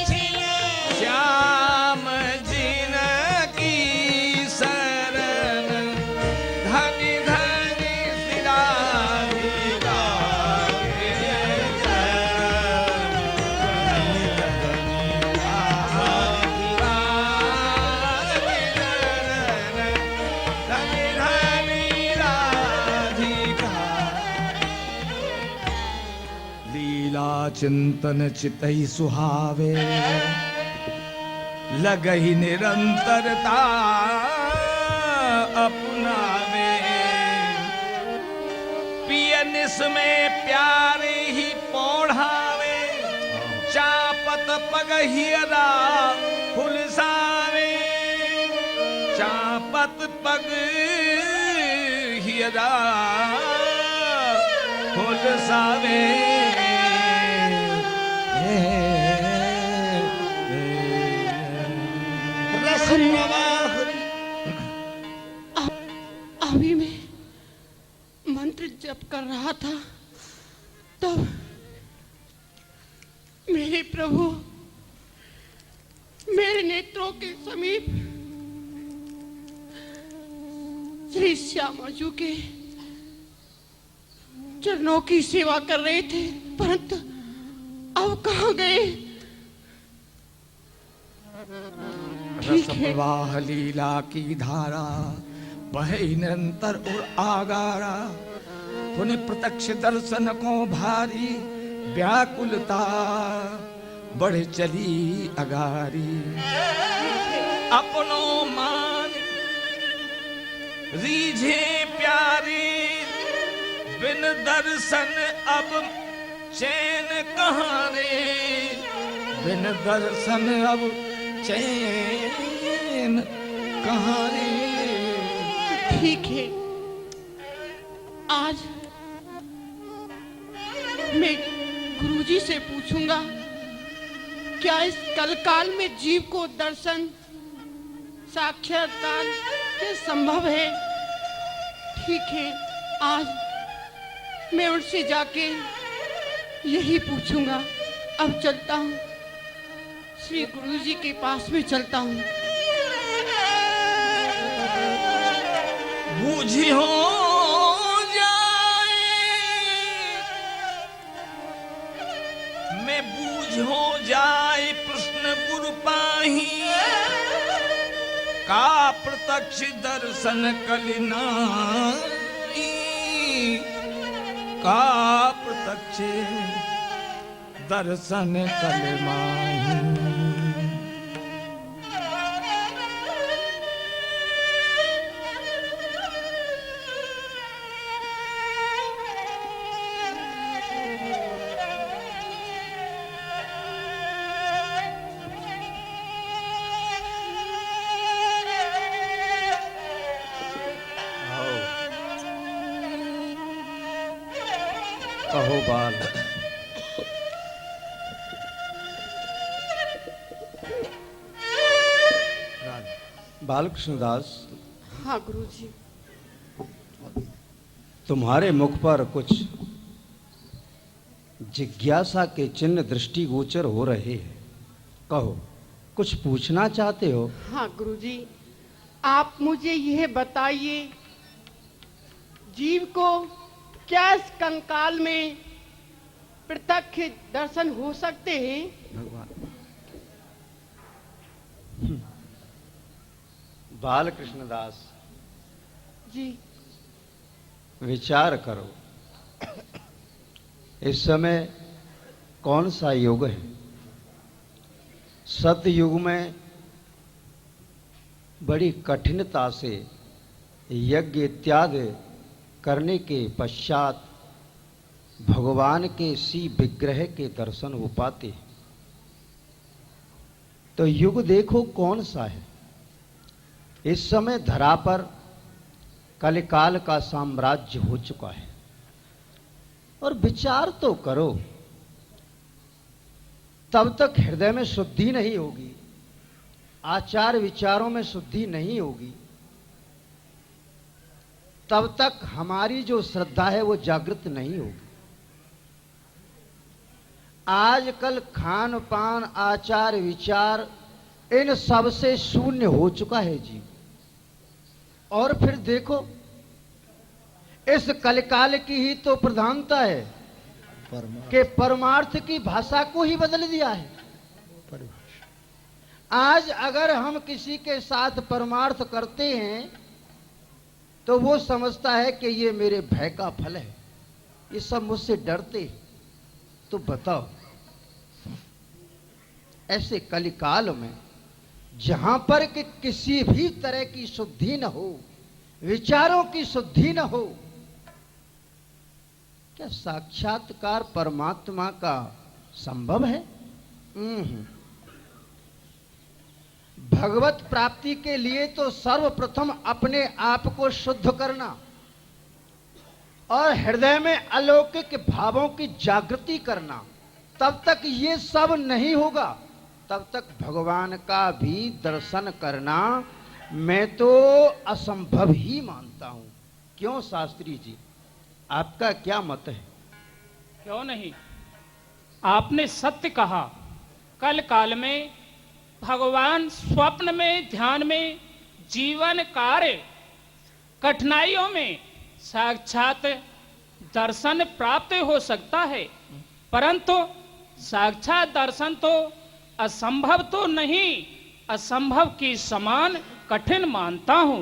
छिने श्याम जिन की शरण धनि धनि श्री राधिका के चरण। धनि धनि राधिका के चरण। धनि धनि राधिका लीला चिंतन चितई सुहावे लगही निरंतरता अपनावे पियनिस में प्यारे ही पौढ़ावे चापत पगहियरा फुलसावे चापत पग हियरा होलसावे रस प्रवाह अभी मैं मंत्र जप कर रहा था तब मेरे प्रभु मेरे नेत्रों के समीप श्री श्यामाजू के चरणों की सेवा कर रहे थे, परंतु अब कहाँ गए? रस प्रवाह लीला की धारा बहे निरंतर और आगारा, पुण्य प्रत्यक्ष दर्शन को भारी व्याकुलता बढ़ चली अगारी। अपनो मान रीझे प्यारी, बिन दर्शन अब चैन कहाँ रे, बिन दर्शन अब चैन कहाँ रे। ठीक है, आज मैं गुरुजी से पूछूंगा क्या इस कलकाल में जीव को दर्शन साक्षात्कार के संभव है। ठीक है, आज मैं उनसे जाके यही पूछूंगा। अब चलता हूँ, श्री गुरुजी के पास में चलता हूँ। बूझी हो जाए मैं बूझ हो जाए प्रश्न गुरु पाही, का प्रत्यक्ष दर्शन कलिनाई, का प्रत्यक्ष दर्शन कलिमाही। कहो बाल। बालकृष्णदास, हाँ गुरुजी। तुम्हारे मुख पर कुछ जिज्ञासा के चिन्ह दृष्टिगोचर हो रहे हैं। कहो, कुछ पूछना चाहते हो? हाँ गुरुजी, आप मुझे यह बताइए, जीव को क्या इस कंकाल में प्रत्यक्ष दर्शन हो सकते हैं? भगवान बालकृष्णदास जी, विचार करो, इस समय कौन सा युग है? सतयुग में बड़ी कठिनता से यज्ञ इत्यादि करने के पश्चात भगवान के सी विग्रह के दर्शन हो पाते हैं। तो युग देखो कौन सा है। इस समय धरा पर कलिकाल का साम्राज्य हो चुका है। और विचार तो करो, तब तक हृदय में शुद्धि नहीं होगी, आचार विचारों में शुद्धि नहीं होगी, तब तक हमारी जो श्रद्धा है वो जागृत नहीं होगी। आजकल खान पान आचार विचार इन सब से शून्य हो चुका है जीव। और फिर देखो, इस कलिकाल की ही तो प्रधानता है कि परमार्थ की भाषा को ही बदल दिया है। आज अगर हम किसी के साथ परमार्थ करते हैं तो वो समझता है कि ये मेरे भय का फल है, ये सब मुझसे डरते हैं। तो बताओ, ऐसे कलिकाल में जहां पर कि किसी भी तरह की शुद्धि न हो, विचारों की शुद्धि न हो, क्या साक्षात्कार परमात्मा का संभव है? भगवत प्राप्ति के लिए तो सर्वप्रथम अपने आप को शुद्ध करना और हृदय में अलौकिक भावों की जागृति करना, तब तक ये सब नहीं होगा। तब तक भगवान का भी दर्शन करना मैं तो असंभव ही मानता हूं। क्यों शास्त्री जी, आपका क्या मत है? क्यों नहीं, आपने सत्य कहा। कल काल में भगवान स्वप्न में, ध्यान में, जीवन कार्य कठिनाइयों में साक्षात दर्शन प्राप्त हो सकता है, परंतु साक्षात दर्शन तो असंभव तो नहीं, असंभव की समान कठिन मानता हूं।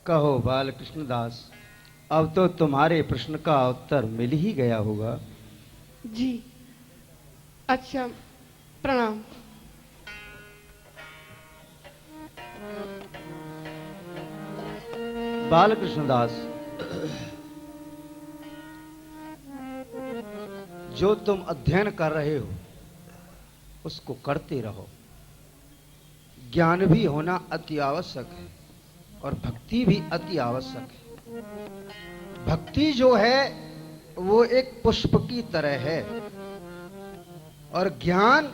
कहो बालकृष्ण दास, अब तो तुम्हारे प्रश्न का उत्तर मिल ही गया होगा। जी अच्छा, प्रणाम। बालकृष्ण दास, जो तुम अध्ययन कर रहे हो उसको करते रहो। ज्ञान भी होना अति आवश्यक है और भक्ति भी अति आवश्यक है। भक्ति जो है वो एक पुष्प की तरह है और ज्ञान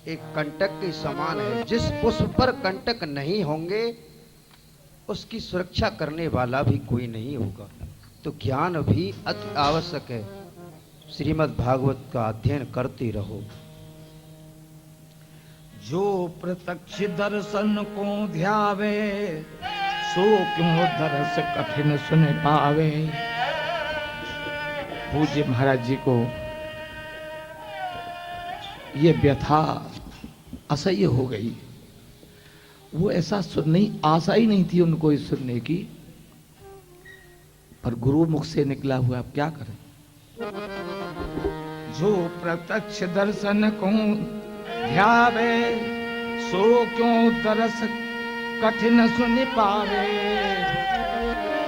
एक कंटक के समान है। जिस पुष्प पर कंटक नहीं होंगे उसकी सुरक्षा करने वाला भी कोई नहीं होगा। तो ज्ञान भी अति आवश्यक है। श्रीमद् भागवत का अध्ययन करते रहो। जो प्रत्यक्ष दर्शन को ध्यावे, सो क्यों दरस कठिन सुन पावे। पूज्य महाराज जी को ये व्यथा असह्य हो गई। वो ऐसा नहीं, आशा ही नहीं थी उनको इस सुनने की, पर गुरु मुख से निकला हुआ, अब क्या करें। जो प्रत्यक्ष दर्शन को ध्यावे, सो क्यों तरस कठिन सुन पावे।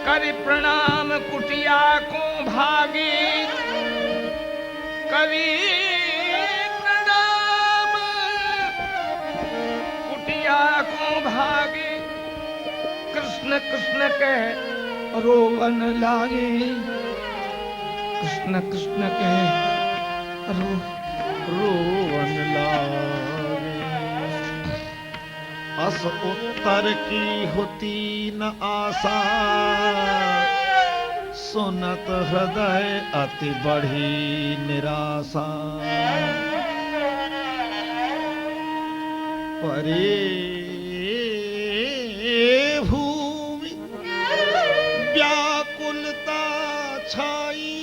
कर प्रणाम कुटिया को भागे, कवि प्रणाम कुटिया को भागे। कृष्ण कृष्ण कह रोवन लागे, कृष्ण कृष्ण कह रोवन लागे। अस उत्तर की होती न आशा, सुनत हृदय अति बढ़ी निराशा। परे भूमि व्याकुलता छाई,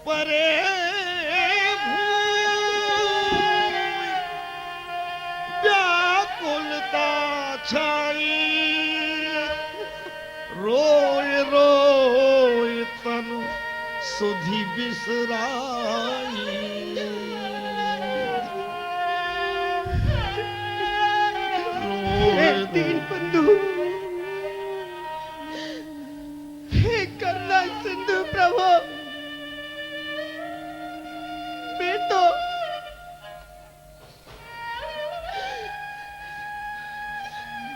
परे छाई। रोय रोय तनु सुधि बिसराई। हे दीन बंधु, हे करुणा सिंधु प्रभु, मैं तो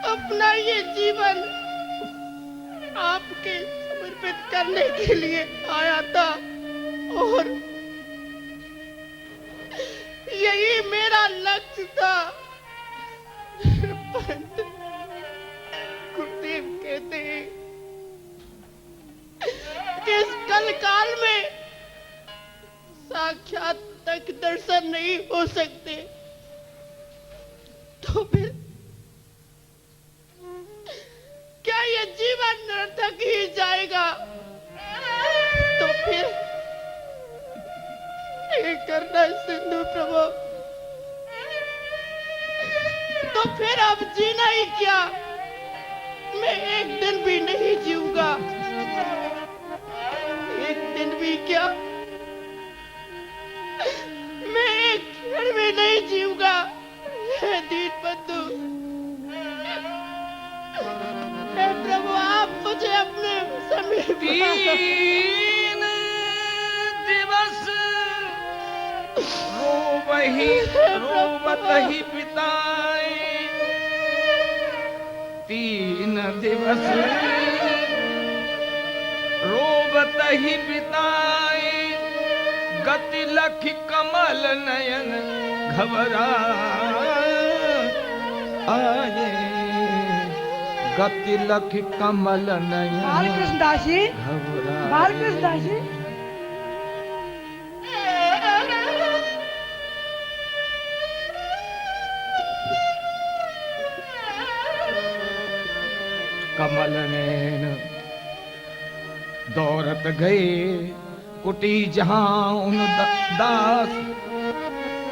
अपना ये जीवन आपके समर्पित करने के लिए आया था और यही मेरा लक्ष्य था। परंतु गुरुदेव कहते हैं कि इस कल काल में साक्षात तक दर्शन नहीं हो सकते, तो फिर क्या ये जीवन निरर्थक ही जाएगा। तो फिर ये करना सिंधु प्रभु, तो फिर अब जीना ही क्या। मैं एक दिन भी नहीं जीऊंगा, एक दिन भी क्या, मैं एक क्षण भी नहीं जीऊंगा। हे दीन बंधु, हे प्रभु, आप मुझे अपने समीप 3 दिवस रोवत ही बिताए, तीन दिवस रोबत ही बिताए, गति लख कमल नयन घबरा आए, गति लख कमल नयन बालकृष्ण दास जी, घबरा। बालकृष्ण दास जी, कमल नैन दौड़त गए, कुटी जहां उन दास,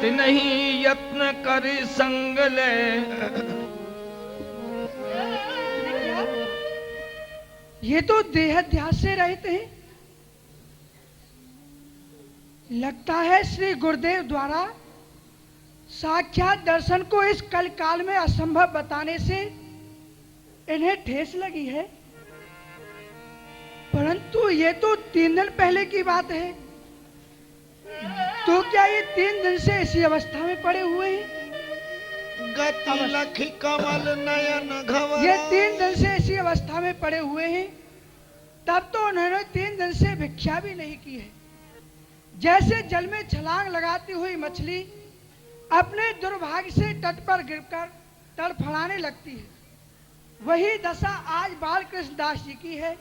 तिन्हीं यत्न कर संग ले। ये तो देहाध्यास से रहते हैं। लगता है श्री गुरुदेव द्वारा साक्षात दर्शन को इस कल काल में असंभव बताने से इन्हें ठेस लगी है। परंतु ये तो 3 दिन पहले की बात है, तो क्या ये 3 दिन से इसी अवस्था में पड़े हुए हैं? गति लखी कमल नयन घबरा। ये 3 दिन से इसी अवस्था में पड़े हुए हैं, तब तो उन्होंने 3 दिन से भिक्षा भी नहीं की है। जैसे जल में छलांग लगाती हुई मछली अपने दुर्भाग्य से तट पर गिरकर तड़फड़ाने लगती है, वही दशा आज बालकृष्ण दास जी की है।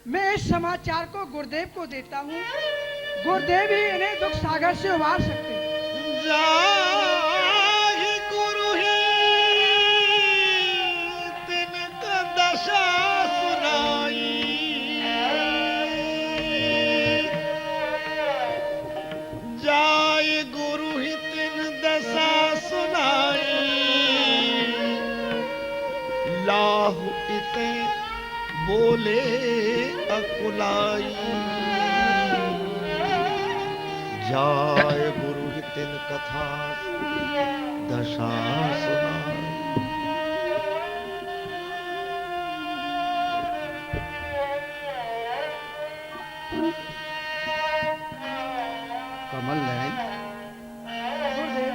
मैं इस समाचार को गुरुदेव को देता हूँ, गुरुदेव ही इन्हें दुख सागर से उबार सकते हैं। जाहि गुरु ही तिनका दशा सुनाई, जाय गुरु ही तिन दशा सुनाई, लाहु इते बोले अकुलाई, जाय गुरु ही तिन कथा दशा सुनाई। कमल नयन गुरुदेव,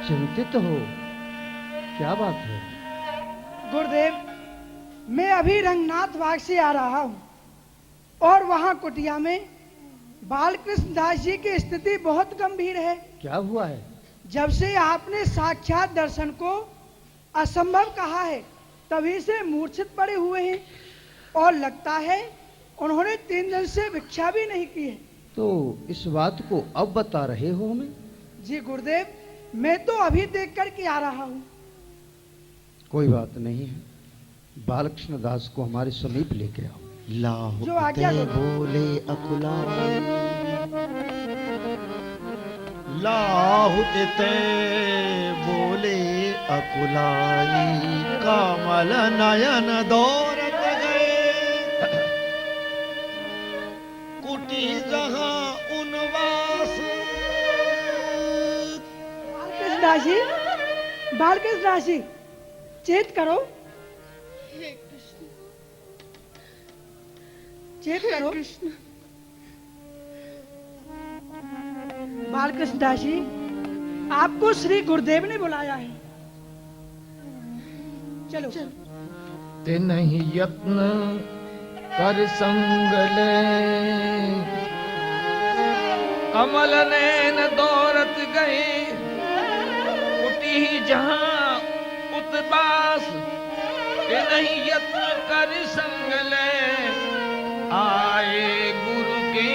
चिंतित हो, क्या बात है? गुरुदेव, मैं अभी रंगनाथ बाग से आ रहा हूँ और वहाँ कुटिया में बालकृष्ण दास जी की स्थिति बहुत गंभीर है। क्या हुआ है? जब से आपने साक्षात दर्शन को असंभव कहा है, तभी से मूर्छित पड़े हुए हैं और लगता है उन्होंने 3 दिन से भिक्षा भी नहीं की है। तो इस बात को अब बता रहे हो हमें? जी गुरुदेव, मैं तो अभी देख कर के आ रहा हूँ। कोई बात नहीं है, बालकृष्ण दास को हमारे समीप लेके आओ। लाहु जो आज्ञा ते करो। बोले अकुलाई, लाहु ते बोले अकुलाई, कमल नयन दौड़त गए, कुटी जहां उनवास। बालकृष्ण दास जी, बालकृष्ण दास जी, चेत करो, चेत करो। बालकृष्ण दास जी, आपको श्री गुरुदेव ने बुलाया है। चलो, ते नहीं यत्न कर संग ले, कमल नैन दौड़त गए, कुटी जहां उतबास, ते नहीं यत्न कर संग ले, आए गुरु के